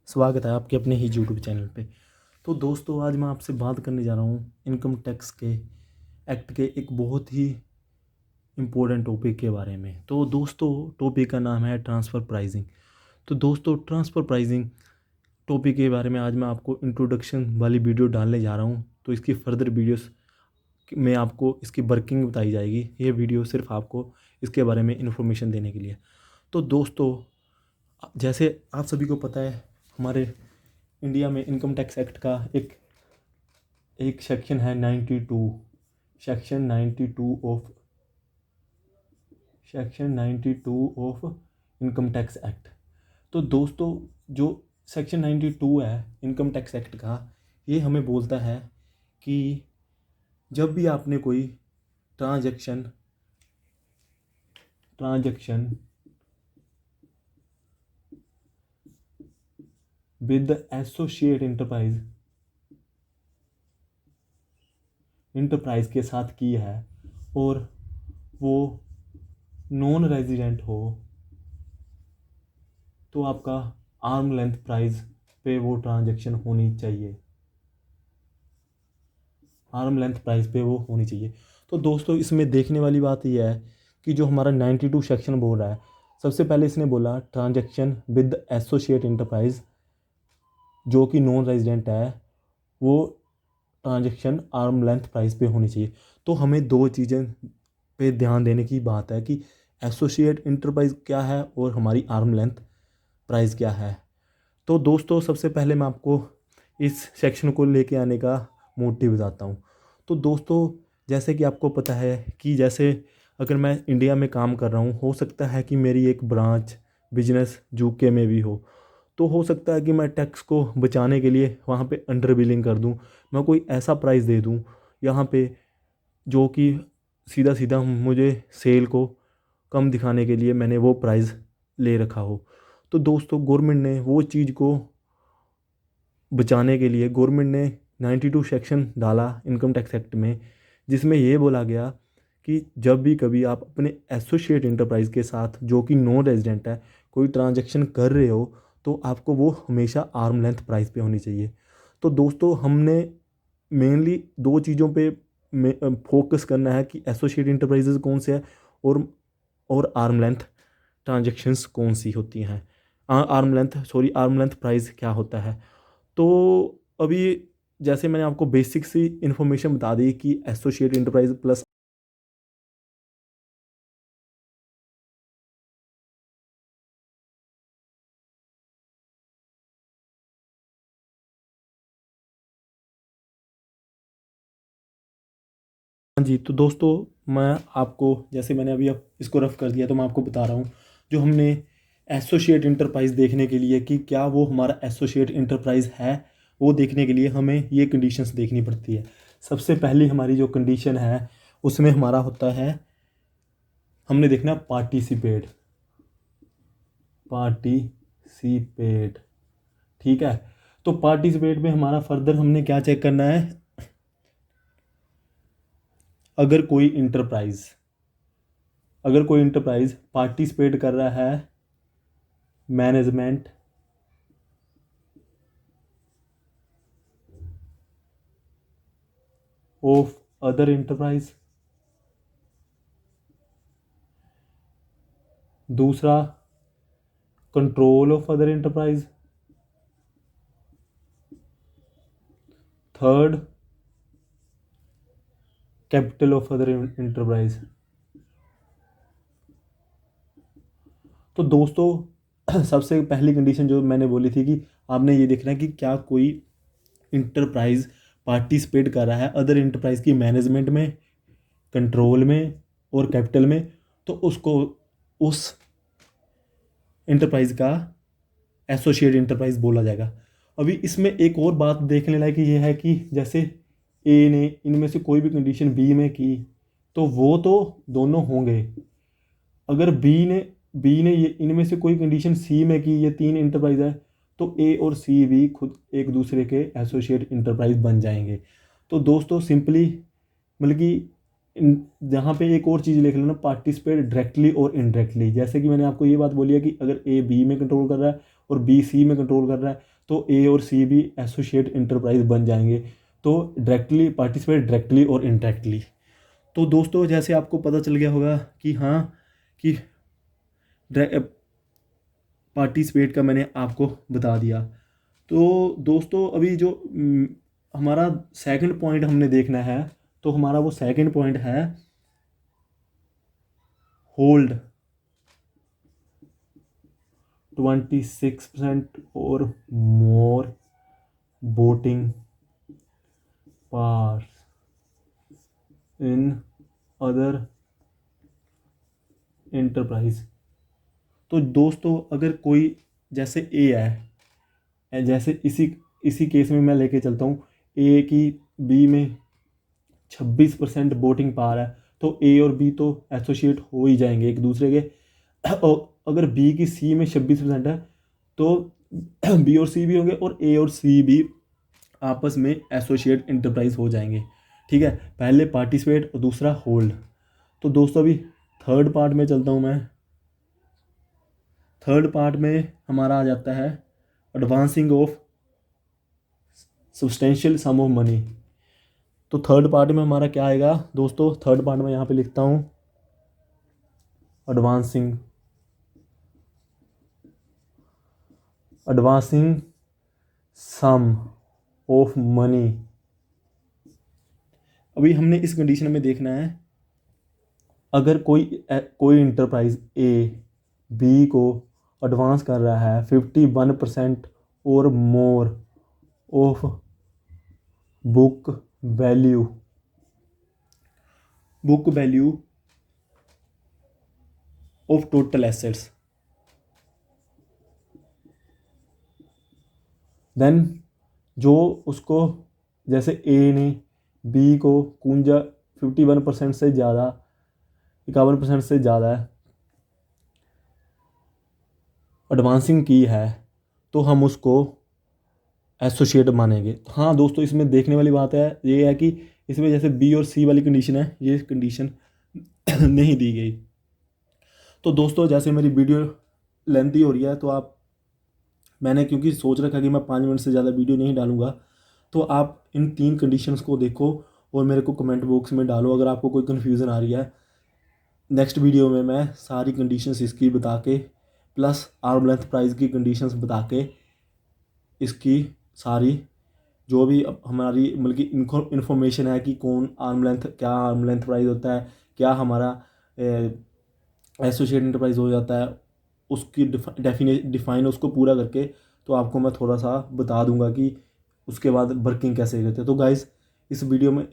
स्वागत है आपके अपने ही यूट्यूब चैनल पे। तो दोस्तों, आज मैं आपसे बात करने जा रहा हूँ इनकम टैक्स के एक्ट के एक बहुत ही इम्पोर्टेंट टॉपिक के बारे में। तो दोस्तों, टॉपिक का नाम है ट्रांसफ़र प्राइसिंग। तो दोस्तों, ट्रांसफ़र प्राइसिंग टॉपिक के बारे में आज मैं आपको इंट्रोडक्शन वाली वीडियो डालने जा रहा हूँ। तो इसकी फर्दर वीडियोस में आपको इसकी वर्किंग बताई जाएगी। ये वीडियो सिर्फ आपको इसके बारे में इन्फॉर्मेशन देने के लिए। तो दोस्तों, जैसे आप सभी को पता है, हमारे इंडिया में इनकम टैक्स एक्ट का एक एक सेक्शन है 92, section 92 of income tax act. तो दोस्तों, जो सेक्शन 92 है इनकम टैक्स एक्ट का, ये हमें बोलता है कि जब भी आपने कोई ट्रांजैक्शन विद एसोसिएट इंटरप्राइज के साथ की है और वो नॉन रेजिडेंट हो, तो आपका आर्म लेंथ प्राइस पे वो ट्रांजैक्शन होनी चाहिए। तो दोस्तों, इसमें देखने वाली बात यह है कि जो हमारा 92 सेक्शन बोल रहा है, सबसे पहले इसने बोला ट्रांजैक्शन विद एसोसिएट इंटरप्राइज जो कि नॉन रेजिडेंट है, वो ट्रांजैक्शन आर्म लेंथ प्राइस पे होनी चाहिए। तो हमें दो चीज़ें पे ध्यान देने की बात है कि एसोसिएट इंटरप्राइज क्या है और हमारी आर्म लेंथ प्राइस क्या है। तो दोस्तों, सबसे पहले मैं आपको इस सेक्शन को लेके आने का मोटिव बताता हूँ। तो दोस्तों, जैसे कि आपको पता है कि जैसे अगर मैं इंडिया में काम कर रहा हूँ, हो सकता है कि मेरी एक ब्रांच बिजनेस यूके में भी हो हो सकता है कि मैं टैक्स को बचाने के लिए वहाँ पे अंडर बिलिंग कर दूँ, मैं कोई ऐसा प्राइस दे दूँ यहाँ पे जो कि सीधा सीधा मुझे सेल को कम दिखाने के लिए मैंने वो प्राइस ले रखा हो। तो दोस्तों, गवर्नमेंट ने वो चीज़ को बचाने के लिए गवर्नमेंट ने 92 सेक्शन डाला इनकम टैक्स एक्ट में, जिसमें ये बोला गया कि जब भी कभी आप अपने एसोसिएट इंटरप्राइज के साथ जो कि नॉन रेजिडेंट है कोई ट्रांजैक्शन कर रहे हो, तो आपको वो हमेशा आर्म लेंथ प्राइस पे होनी चाहिए। तो दोस्तों, हमने मेनली दो चीज़ों पे फोकस करना है कि एसोसिएट इंटरप्राइजेज कौन से हैं और आर्म लेंथ ट्रांजैक्शंस कौन सी होती हैं, आर्म लेंथ प्राइस क्या होता है। तो अभी जैसे मैंने आपको बेसिक सी इन्फॉर्मेशन बता दी कि एसोसिएट इंटरप्राइज प्लस हाँ जी। तो दोस्तों, मैं आपको जैसे मैंने अभी अब इसको रफ कर दिया, तो मैं आपको बता रहा हूँ जो हमने एसोसिएट इंटरप्राइज देखने के लिए कि क्या वो हमारा एसोसिएट इंटरप्राइज है, वो देखने के लिए हमें ये कंडीशंस देखनी पड़ती है। सबसे पहली हमारी जो कंडीशन है उसमें हमारा होता है, हमने देखना पार्टिसिपेट। ठीक है। तो पार्टिसिपेट में हमारा फर्दर हमने क्या चेक करना है, अगर कोई इंटरप्राइज पार्टिसिपेट कर रहा है मैनेजमेंट ऑफ अदर इंटरप्राइज, दूसरा control of other enterprise, third capital of other enterprise. तो दोस्तों, सबसे पहली कंडीशन जो मैंने बोली थी कि आपने ये देखना है कि क्या कोई इंटरप्राइज पार्टिसिपेट कर रहा है अदर इंटरप्राइज की मैनेजमेंट में, कंट्रोल में और कैपिटल में, तो उसको उस इंटरप्राइज का एसोसिएट इंटरप्राइज बोला जाएगा। अभी इसमें एक और बात देखने लायक ये है कि जैसे ए ने इनमें से कोई भी कंडीशन बी में की, तो वो तो दोनों होंगे। अगर बी ने ये इनमें से कोई कंडीशन सी में की, ये तीन इंटरप्राइज है, तो ए और सी भी खुद एक दूसरे के एसोसिएट इंटरप्राइज बन जाएंगे। तो दोस्तों, सिंपली मतलब कि जहाँ पे एक और चीज़ लिख लेना, पार्टिसिपेट डायरेक्टली और इनडायरेक्टली। जैसे कि मैंने आपको ये बात बोली है कि अगर ए बी में कंट्रोल कर रहा है और बी सी में कंट्रोल कर रहा है, तो ए और सी भी एसोसिएट इंटरप्राइज बन जाएंगे। तो डायरेक्टली पार्टिसिपेट, डायरेक्टली और इनडायरेक्टली। तो दोस्तों जैसे आपको पता चल गया होगा कि हाँ कि पार्टिसिपेट का मैंने आपको बता दिया। तो दोस्तों अभी जो हमारा सेकंड पॉइंट हमने देखना है, तो हमारा वो सेकंड पॉइंट है होल्ड 26% और more voting power in other enterprise. तो दोस्तों अगर कोई जैसे ए है, जैसे इसी केस में मैं लेके चलता हूँ ए की बी में 26% वोटिंग पावर है, तो ए और बी तो एसोसिएट हो ही जाएंगे एक दूसरे के। और अगर बी की सी में 26% है तो बी और सी भी होंगे और ए और सी भी आपस में एसोसिएट इंटरप्राइज हो जाएंगे। ठीक है, पहले पार्टिसिपेट और दूसरा होल्ड। तो दोस्तों अभी थर्ड पार्ट में चलता हूँ मैं। थर्ड पार्ट में हमारा आ जाता है advancing of substantial sum of money. तो थर्ड पार्ट में हमारा क्या आएगा दोस्तों, थर्ड पार्ट में यहाँ पे लिखता हूँ एडवांसिंग सम ऑफ मनी। अभी हमने इस कंडीशन में देखना है अगर कोई इंटरप्राइज ए बी को एडवांस कर रहा है 51% और more of book value of total assets, then जो उसको जैसे ए ने बी को कुंजा 51% से ज़्यादा 51% से ज़्यादा एडवांसिंग की है तो हम उसको एसोसिएट मानेंगे। हाँ दोस्तों इसमें देखने वाली बात है ये है कि इसमें जैसे बी और सी वाली कंडीशन है, ये कंडीशन नहीं दी गई। तो दोस्तों जैसे मेरी वीडियो लेंथी हो रही है तो मैंने क्योंकि सोच रखा कि मैं 5 मिनट से ज़्यादा वीडियो नहीं डालूंगा, तो आप इन 3 कंडीशंस को देखो और मेरे को कमेंट बॉक्स में डालो अगर आपको कोई कन्फ्यूज़न आ रही है। नेक्स्ट वीडियो में मैं सारी कंडीशंस इसकी बता के प्लस आर्म लेंथ प्राइस की कंडीशंस बता के इसकी सारी जो भी हमारी मतलब कि इन्फॉर्मेशन है कि क्या आर्म लेंथ प्राइस होता है, क्या हमारा एसोसिएट इंटरप्राइज हो जाता है, उसकी डिफाइन उसको पूरा करके तो आपको मैं थोड़ा सा बता दूंगा कि उसके बाद वर्किंग कैसे करते हैं। तो गाइस इस वीडियो में